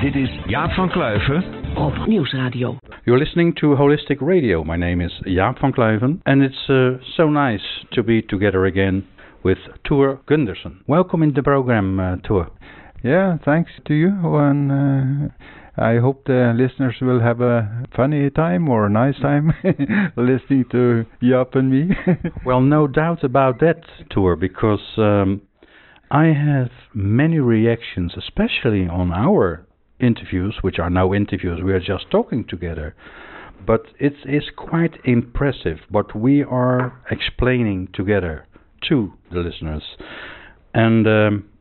Dit is Jaap van Kluiven op Nieuwsradio. You're listening to Holistic Radio. My name is Jaap van Kluiven, and it's so nice to be together again with Thor Gundersen. Welcome in the program, Thor. Yeah, thanks to you, and I hope the listeners will have a funny time or a nice time listening to Jaap and me. Well, no doubt about that, Thor, because I have many reactions, especially on our interviews, which are no interviews, we are just talking together. But it is quite impressive what we are explaining together to the listeners. And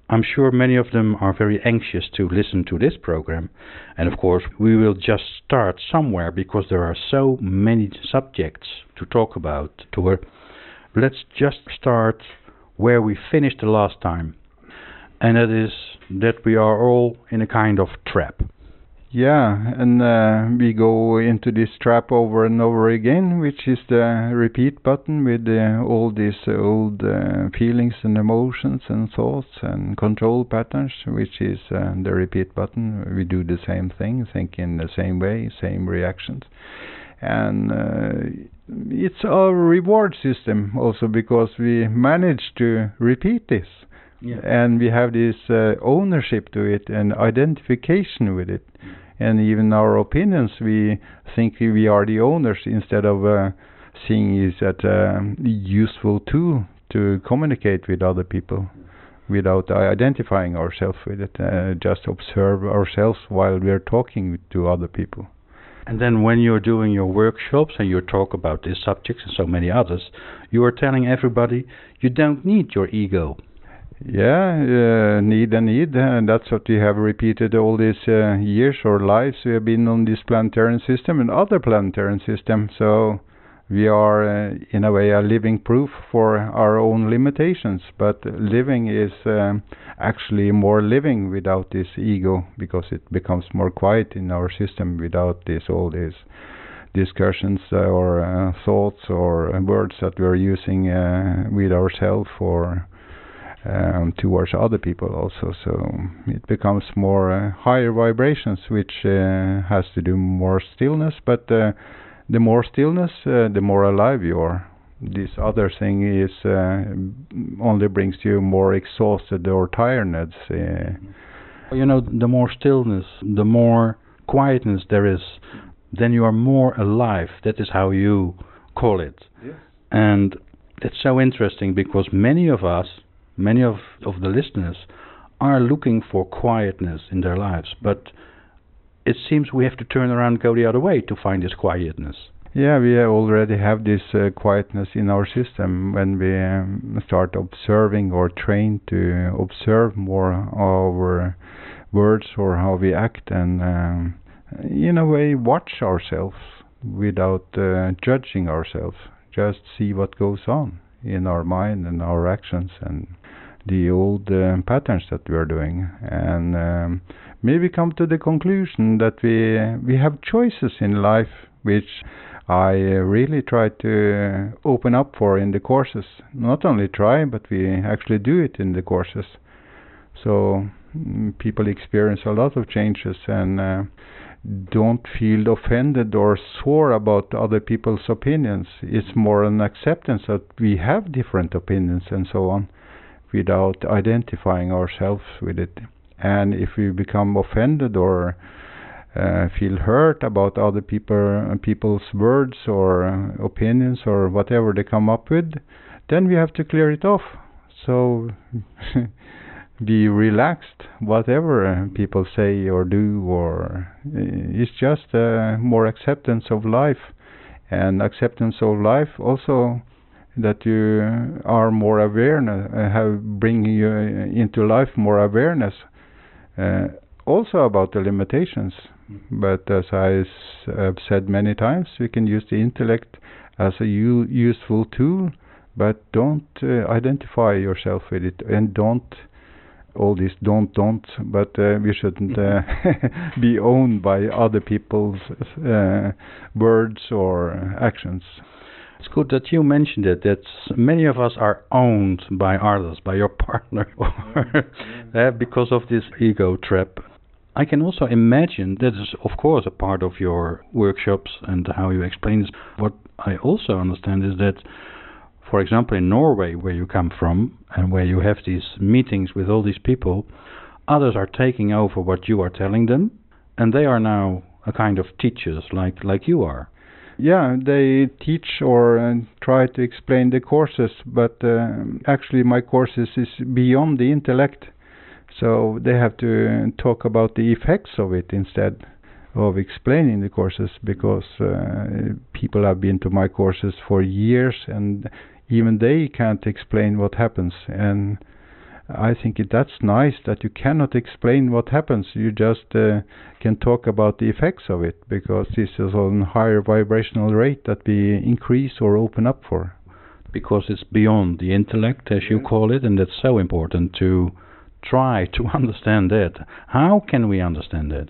I'm sure many of them are very anxious to listen to this program. And of course, we will just start somewhere because there are so many subjects to talk about. Let's just start where we finished the last time. And that is that we are all in a kind of trap. Yeah, and we go into this trap over and over again, which is the repeat button with all these old feelings and emotions and thoughts and control patterns, which is the repeat button. We do the same thing, think in the same way, same reactions. And it's our reward system also because we manage to repeat this. Yeah. And we have this ownership to it and identification with it. And even our opinions, we think we are the owners instead of seeing it as a useful tool to communicate with other people without identifying ourselves with it. Just observe ourselves while we are talking to other people. And then when you're doing your workshops and you talk about these subjects and so many others, you are telling everybody you don't need your ego. Yeah, need, and that's what we have repeated all these years or lives we have been on this planetary system and other planetary systems. So we are, in a way, a living proof for our own limitations. But living is actually more living without this ego, because it becomes more quiet in our system without all these discussions or thoughts or words that we are using with ourselves or towards other people also. So it becomes more higher vibrations, which has to do more stillness, but the more stillness, the more alive you are. This other thing is only brings you more exhausted or tiredness. You know, the more stillness, the more quietness there is, then you are more alive. That is how you call it. Yes. And it's so interesting because many of the listeners are looking for quietness in their lives, but it seems we have to turn around and go the other way to find this quietness. Yeah, we already have this quietness in our system when we start observing or train to observe more our words or how we act and in a way watch ourselves without judging ourselves. Just see what goes on in our mind and our actions and the old patterns that we are doing, and maybe come to the conclusion that we have choices in life, which I really try to open up for in the courses. Not only try, but we actually do it in the courses. So people experience a lot of changes and don't feel offended or sore about other people's opinions. It's more an acceptance that we have different opinions and so on, without identifying ourselves with it. And if we become offended or feel hurt about other people's words or opinions or whatever they come up with, then we have to clear it off. So be relaxed, whatever people say or do, or it's just more acceptance of life. And acceptance of life also that you are more awareness, bringing you into life more awareness, also about the limitations. But as I have said many times, we can use the intellect as a useful tool, but don't identify yourself with it, and don't all this don't, but we shouldn't be owned by other people's words or actions. It's good that you mentioned it, that many of us are owned by others, by your partner, because of this ego trap. I can also imagine that is, of course, a part of your workshops and how you explain this. What I also understand is that, for example, in Norway, where you come from, and where you have these meetings with all these people, others are taking over what you are telling them, and they are now a kind of teachers like you are. Yeah, they teach or try to explain the courses, but actually my courses is beyond the intellect. So they have to talk about the effects of it instead of explaining the courses, because people have been to my courses for years and even they can't explain what happens. And I think that's nice that you cannot explain what happens. You just can talk about the effects of it, because this is on higher vibrational rate that we increase or open up for. Because it's beyond the intellect, as you call it, and that's so important to try to understand that. How can we understand that?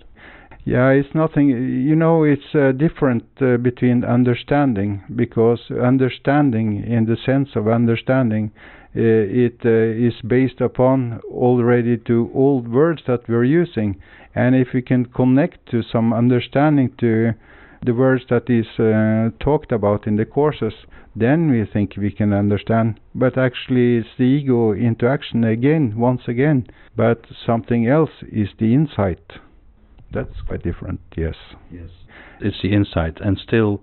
Yeah, it's nothing, it's different between understanding, because understanding, in the sense of understanding, it is based upon already to old words that we're using. And if we can connect to some understanding to the words that is talked about in the courses, then we think we can understand. But actually it's the ego into action again, once again. But something else is the insight. That's quite different, yes. Yes. It's the insight, and still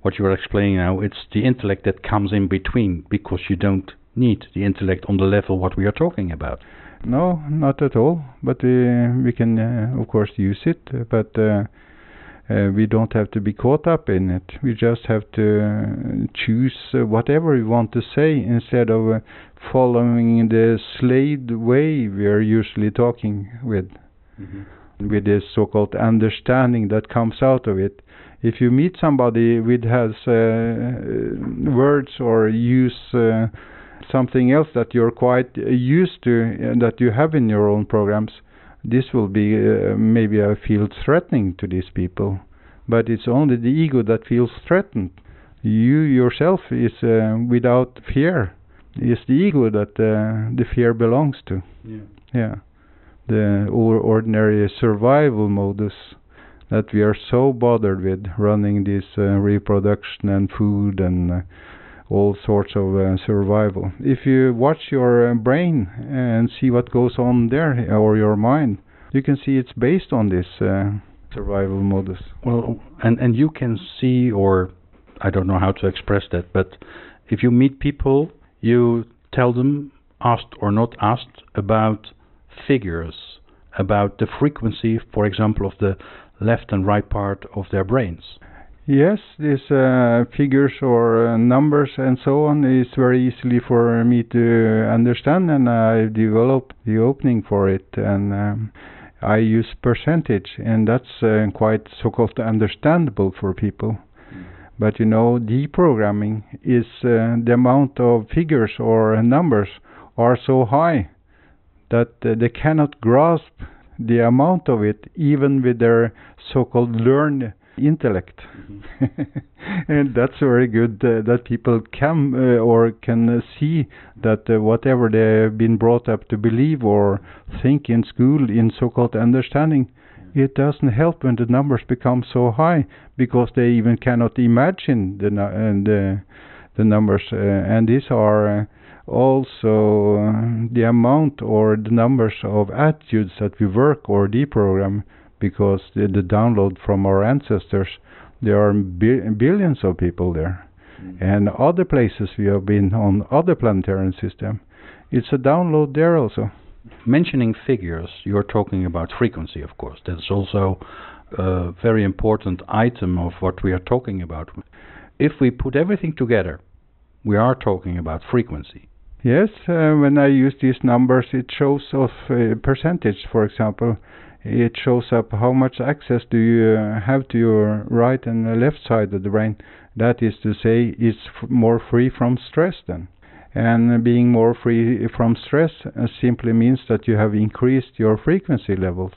what you are explaining now, it's the intellect that comes in between, because you don't need the intellect on the level what we are talking about. No, not at all. But we can, of course, use it, but we don't have to be caught up in it. We just have to choose whatever we want to say, instead of following the slaved way we are usually talking with. With this so-called understanding that comes out of it. If you meet somebody with has words or use something else that you're quite used to and that you have in your own programs, this will be maybe feel threatening to these people. But it's only the ego that feels threatened. You yourself is without fear. It's the ego that the fear belongs to. Yeah. The ordinary survival modus that we are so bothered with, running this reproduction and food and all sorts of survival. If you watch your brain and see what goes on there, or your mind, you can see it's based on this survival modus. Well, and you can see, or I don't know how to express that, but if you meet people, you tell them, asked or not asked, about figures, about the frequency, for example, of the left and right part of their brains. Yes, these figures or numbers and so on is very easily for me to understand, and I developed the opening for it, and I use percentage, and that's quite so-called understandable for people. But deprogramming is the amount of figures or numbers are so high that they cannot grasp the amount of it, even with their so-called learned intellect. And that's very good that people can or can see that whatever they have been brought up to believe or think in school in so-called understanding, it doesn't help when the numbers become so high, because they even cannot imagine the numbers, and these are also the amount or the numbers of attitudes that we work or deprogram, because the download from our ancestors, there are billions of people there. And other places we have been on, other planetary system, it's a download there also. Mentioning figures, you're talking about frequency, of course. That's also a very important item of what we are talking about. If we put everything together, we are talking about frequency. Yes, when I use these numbers, it shows of percentage, for example. It shows up how much access do you have to your right and left side of the brain. That is to say, it's more free from stress then. And being more free from stress simply means that you have increased your frequency levels,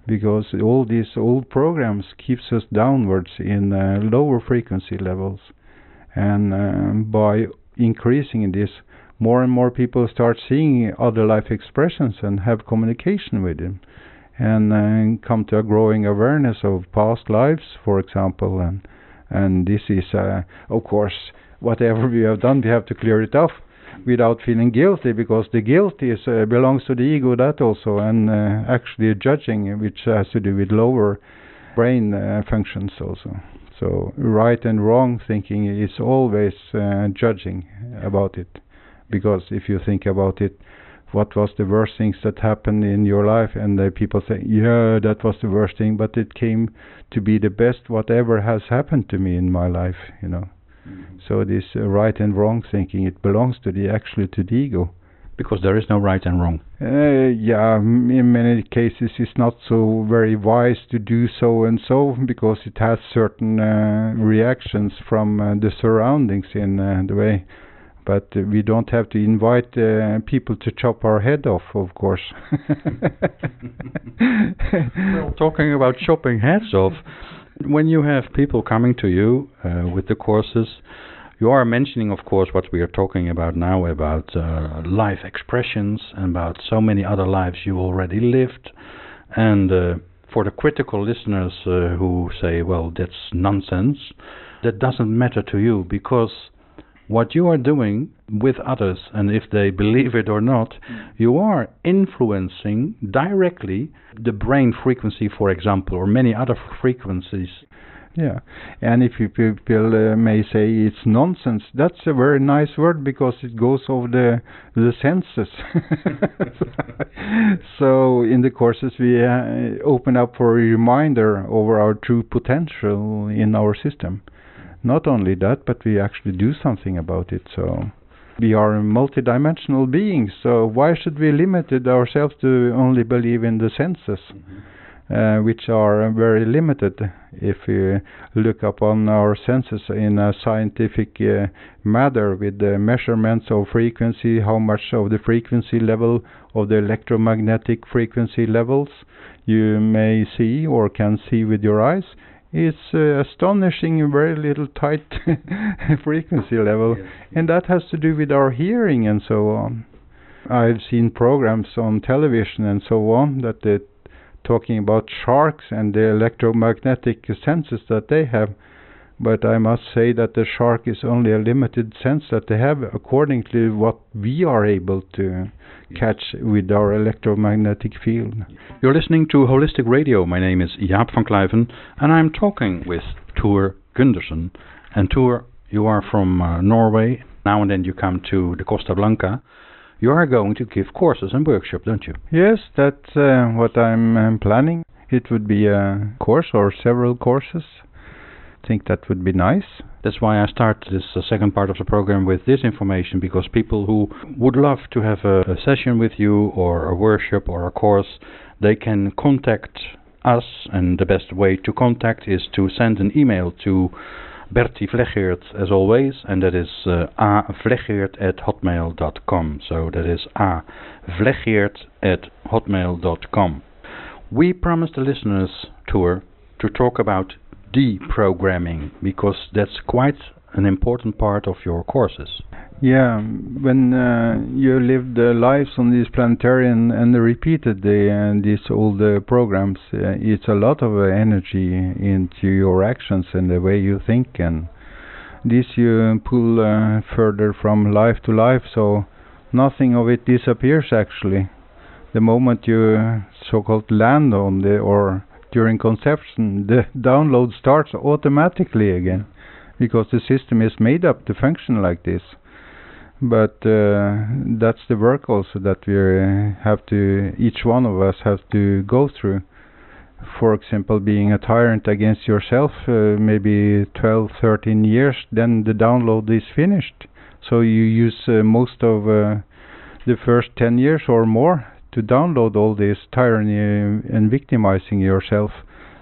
because all these old programs keeps us downwards in lower frequency levels. And by increasing this, more and more people start seeing other life expressions and have communication with them. and come to a growing awareness of past lives, for example, and this is of course, whatever we have done, we have to clear it off without feeling guilty, because the guilt is belongs to the ego, that also, and actually judging, which has to do with lower brain functions also. So right and wrong thinking is always judging about it, because if you think about it, what was the worst things that happened in your life, and people say, yeah, that was the worst thing, but it came to be the best whatever has happened to me in my life, you know. So this right and wrong thinking, it belongs to actually to the ego. Because there is no right and wrong. Yeah, in many cases it's not so very wise to do so and so, because it has certain reactions from the surroundings in the way. But we don't have to invite people to chop our head off, of course. Well, talking about chopping heads off, when you have people coming to you with the courses, you are mentioning, of course, what we are talking about now, about life expressions, and about so many other lives you already lived. And for the critical listeners who say, well, that's nonsense, that doesn't matter to you, because what you are doing with others, and if they believe it or not, you are influencing directly the brain frequency, for example, or many other frequencies. Yeah, and if you people may say it's nonsense, that's a very nice word, because it goes over the senses. So in the courses we open up for a reminder over our true potential in our system. Not only that, but we actually do something about it. So we are multidimensional beings, so why should we limit ourselves to only believe in the senses? Which are very limited if we look upon our senses in a scientific matter, with the measurements of frequency, how much of the frequency level of the electromagnetic frequency levels you may see or can see with your eyes. It's astonishing, very little tight frequency level, yes. And that has to do with our hearing and so on. I've seen programs on television and so on that talking about sharks and the electromagnetic senses that they have, but I must say that the shark is only a limited sense that they have according to what we are able to catch with our electromagnetic field. You're listening to Holistic Radio. My name is Jaap van Kluiven, and I'm talking with Thor Gundersen. And Thor, you are from Norway. Now and then you come to the Costa Blanca. You are going to give courses and workshops, don't you? Yes, that's what I'm planning. It would be a course or several courses. I think that would be nice. That's why I start this second part of the program with this information, because people who would love to have a session with you or a workshop or a course, they can contact us, and the best way to contact is to send an email to Bertie Vleggeert, as always, and that is avleggeert@hotmail.com. So that is avleggeert@hotmail.com. We promised the listeners, Thor, to talk about deprogramming, because that's quite an important part of your courses. Yeah, when you lived lives on this planetarium and repeated these old programs, it's a lot of energy into your actions and the way you think, and this you pull further from life to life, so nothing of it disappears actually. The moment you so-called land on or during conception, the download starts automatically again, because the system is made up to function like this. But that's the work also that we have to, each one of us has to go through. For example, being a tyrant against yourself, maybe 12, 13 years, then the download is finished. So you use most of the first 10 years or more to download all this tyranny and victimizing yourself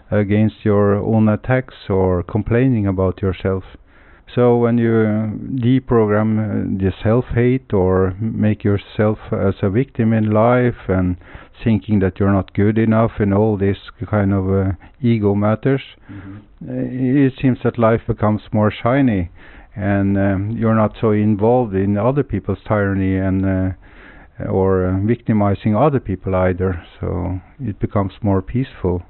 against your own attacks or complaining about yourself. So when you deprogram the self-hate or make yourself as a victim in life and thinking that you're not good enough and all this kind of ego matters, it seems that life becomes more shiny, and you're not so involved in other people's tyranny and or victimizing other people either. So it becomes more peaceful,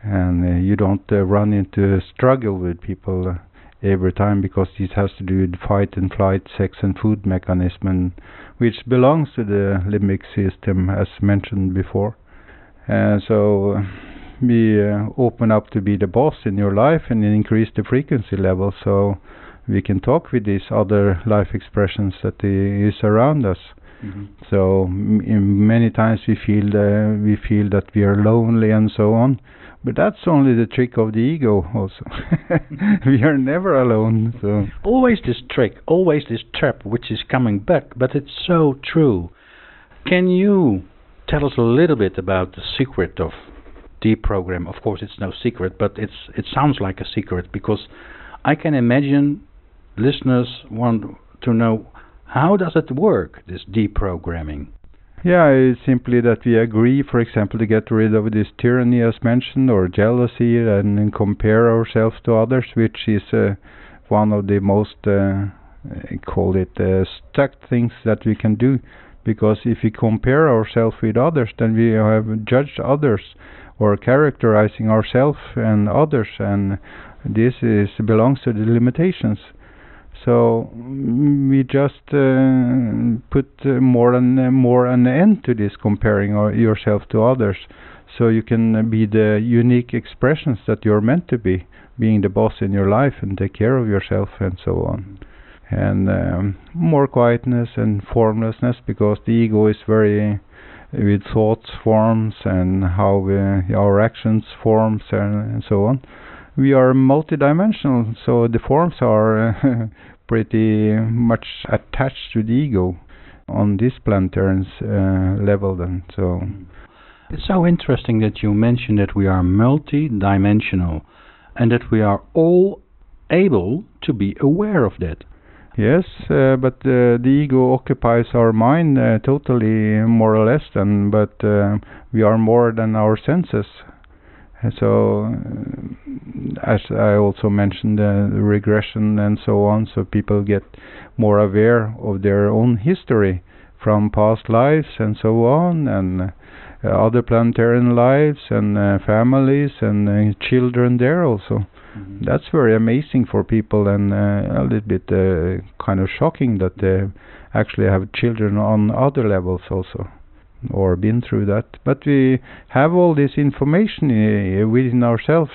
and you don't run into struggle with people every time, because it has to do with fight and flight, sex and food mechanism, which belongs to the limbic system, as mentioned before. So we open up to be the boss in your life and increase the frequency level, so we can talk with these other life expressions that is around us. So many times we feel that we are lonely and so on, but that's only the trick of the ego also. We are never alone. So always this trick, always this trap which is coming back, but it's so true. Can you tell us a little bit about the secret of deprogram? Of course it's no secret, but it sounds like a secret, because I can imagine listeners want to know, how does it work, this deprogramming? Yeah, it's simply that we agree, for example, to get rid of this tyranny as mentioned, or jealousy, and compare ourselves to others, which is one of the most, call it, stuck things that we can do. Because if we compare ourselves with others, then we have judged others, or characterizing ourselves and others, and this belongs to the limitations. So we just put more an end to this comparing yourself to others, so you can be the unique expressions that you're meant to be, being the boss in your life and take care of yourself and so on. And more quietness and formlessness, because the ego is very with thoughts, forms, and how our actions forms and so on. We are multidimensional, so the forms are pretty much attached to the ego on this planetary level then. So it's so interesting that you mentioned that we are multidimensional and that we are all able to be aware of that. Yes, but the ego occupies our mind totally, more or less, but we are more than our senses. So, as I also mentioned, regression and so on, so people get more aware of their own history from past lives and so on, and other planetary lives, and families, and children there also. That's very amazing for people, and a little bit kind of shocking that they actually have children on other levels also, or been through that. But we have all this information within ourselves.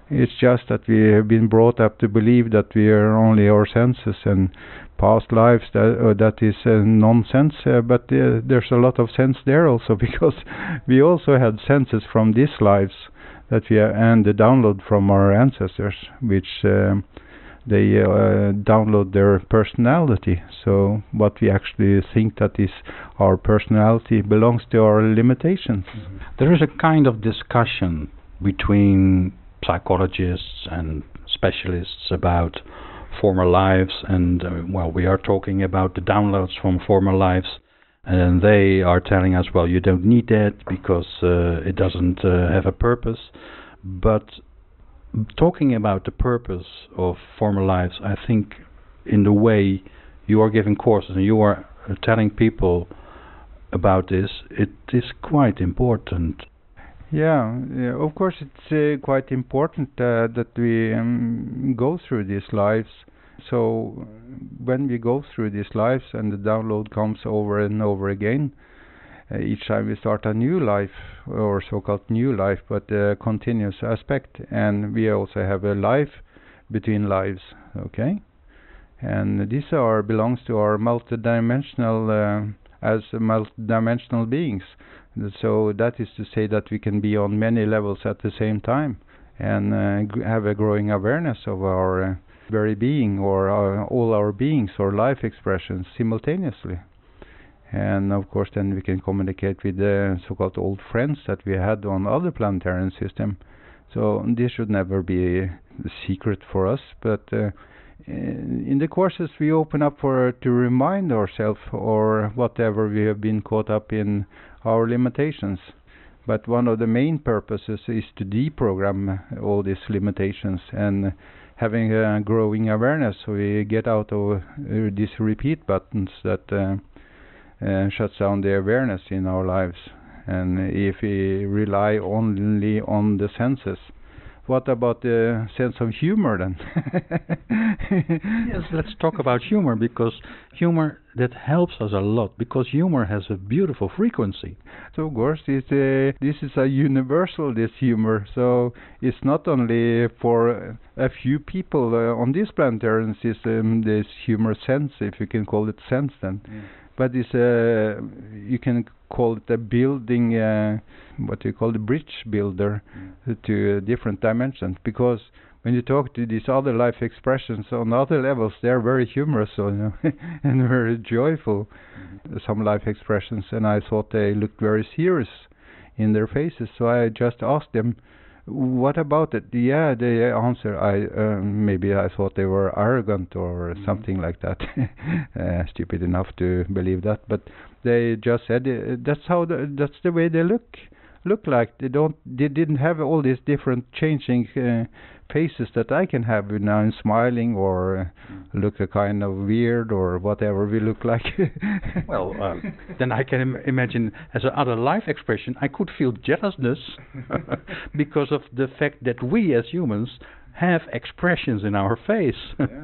It's just that we have been brought up to believe that we are only our senses and past lives, that is nonsense, but there's a lot of sense there also, because we also had senses from these lives that we and the download from our ancestors, which they download their personality. So what we actually think that is our personality belongs to our limitations. There is a kind of discussion between psychologists and specialists about former lives, and we are talking about the downloads from former lives, and they are telling us, well, you don't need that because it doesn't have a purpose. But talking about the purpose of former lives, I think in the way you are giving courses and you are telling people about this, it is quite important. Yeah, of course it's quite important that we go through these lives. So when we go through these lives and the download comes over and over again, each time we start a new life, or so-called new life, but a continuous aspect, and we also have a life between lives, okay? And these belongs to our multidimensional as multidimensional beings. So that is to say that we can be on many levels at the same time, and have a growing awareness of our very being, or all our beings or life expressions simultaneously. And of course then we can communicate with the so-called old friends that we had on other planetary system. So this should never be a secret for us, but in the courses we open up to remind ourselves, or whatever we have been caught up in our limitations. But one of the main purposes is to deprogram all these limitations, and having a growing awareness, so we get out of these repeat buttons that shuts down the awareness in our lives. And if we rely only on the senses, what about the sense of humor then? Yes, let's talk about humor, because humor, that helps us a lot, because humor has a beautiful frequency. So of course this is a universal, this humor, so it's not only for a few people on this planetary system, this humor sense, if you can call it sense then. But it's you can call it a building, what do you call the bridge builder to different dimensions, because when you talk to these other life expressions on other levels, they're very humorous, so, you know, and very joyful. Some life expressions, and I thought they looked very serious in their faces, so I just asked them, what about it? Yeah, they answer. Maybe I thought they were arrogant or something like that. Stupid enough to believe that, but they just said that's the way they look like. They didn't have all these different changing faces that I can have now. I'm smiling or look a kind of weird or whatever we look like. Well, then I can imagine as another life expression, I could feel jealousness because of the fact that we as humans have expressions in our face.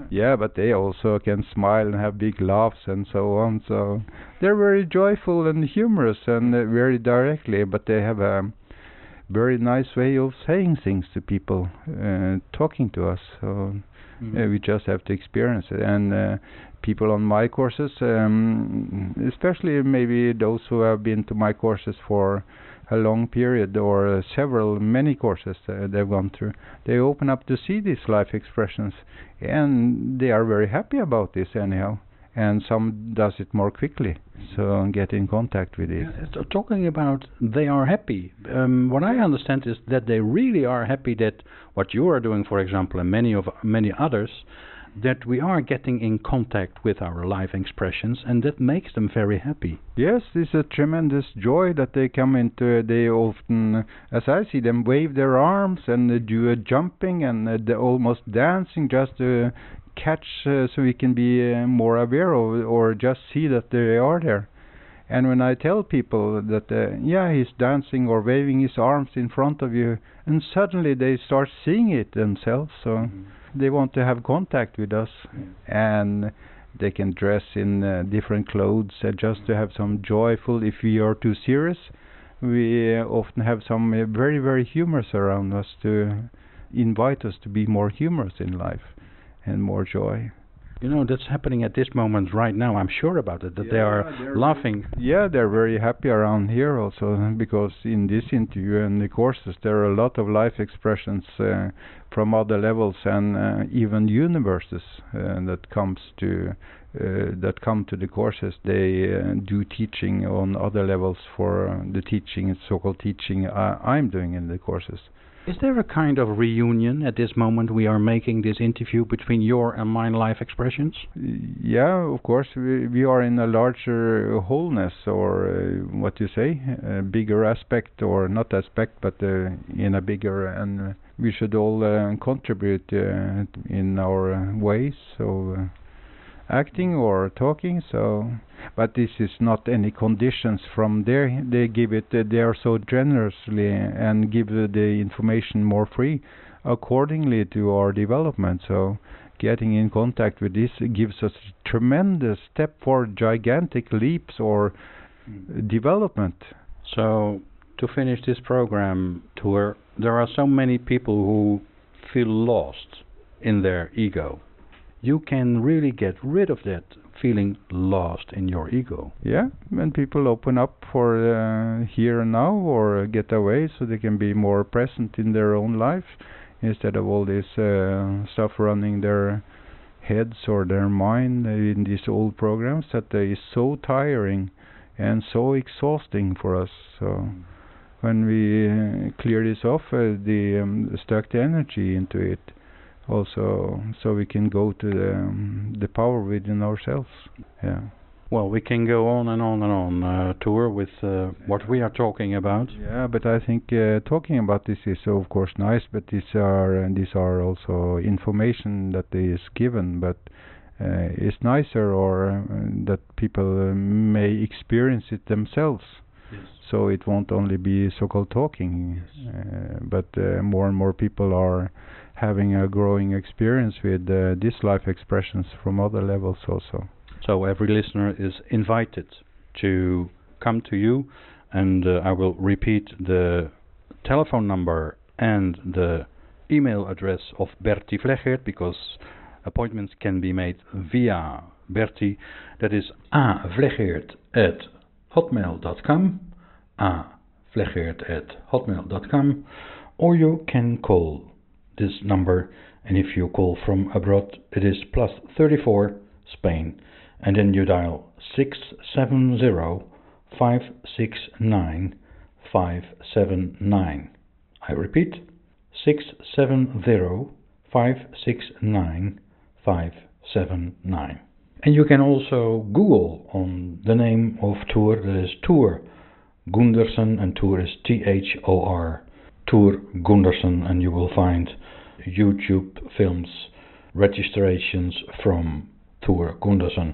Yeah, but they also can smile and have big laughs and so on. So they're very joyful and humorous and very directly, but they have a very nice way of saying things to people, talking to us. So we just have to experience it. And people on my courses, especially maybe those who have been to my courses for a long period or many courses they've gone through, they open up to see these life expressions, and they are very happy about this anyhow. And some does it more quickly, so get in contact with it. So talking about they are happy, what I understand is that they really are happy that what you are doing, for example, and many others, that we are getting in contact with our life expressions, and that makes them very happy. Yes, it's a tremendous joy that they come into. They often, as I see them, wave their arms and do a jumping and they're almost dancing just to catch, so we can be more aware of or just see that they are there. And when I tell people that, he's dancing or waving his arms in front of you, and suddenly they start seeing it themselves, so they want to have contact with us, and they can dress in different clothes just to have some joyful. If we are too serious, we often have some very, very humorous around us to invite us to be more humorous in life and more joy. You know, that's happening at this moment right now. I'm sure about it, that they are laughing. Yeah, they're very happy around here also, because in this interview and the courses there are a lot of life expressions from other levels and even universes that come to the courses. They do teaching on other levels for the teaching, so-called teaching I'm doing in the courses. Is there a kind of reunion at this moment we are making this interview between your and mine life expressions? Yeah, of course. We are in a larger wholeness, or what you say, a bigger aspect, or not aspect, but in a bigger, and we should all contribute in our ways of acting or talking. So, but this is not any conditions from there. They give it. They are so generously and give the information more free, accordingly to our development. So, getting in contact with this gives us a tremendous step for gigantic leaps or development. So, to finish this program tour, there are so many people who feel lost in their ego. You can really get rid of that feeling lost in your ego. Yeah, when people open up for here and now, or get away so they can be more present in their own life, instead of all this stuff running their heads or their mind in these old programs that is so tiring and so exhausting for us. So when we clear this off, stuck the energy into it also, so we can go to the power within ourselves. Yeah. Well, we can go on and on and on tour with what we are talking about. Yeah, but I think talking about this is of course nice, but these are also information that is given, but is nicer, or that people may experience it themselves. Yes. So it won't only be so-called talking, Yes. but more and more people are having a growing experience with these life expressions from other levels also. So every listener is invited to come to you, and I will repeat the telephone number and the email address of Bertie Vleggert, because appointments can be made via Bertie. That is avleggert@hotmail.com, avleggert@hotmail.com, or you can call this number, and if you call from abroad, it is +34 Spain, and then you dial 670-569-579. I repeat, 670-569-579. And you can also Google on the name of Thor. That is Thor Gundersen, and Thor is Thor, Thor Gundersen, and you will find YouTube films, registrations from Thor Gundersen.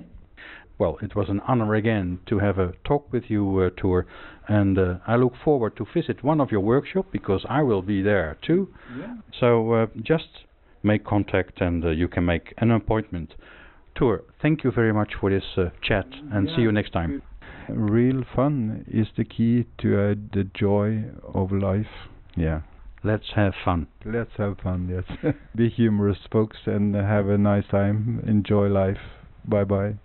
Well, it was an honor again to have a talk with you, Thor, and I look forward to visit one of your workshops, because I will be there too. Yeah. So just make contact, and you can make an appointment. Thor, thank you very much for this chat, and see you next time. Real fun is the key to the joy of life. Yeah. Let's have fun. Let's have fun, yes. Be humorous, folks, and have a nice time. Enjoy life. Bye-bye.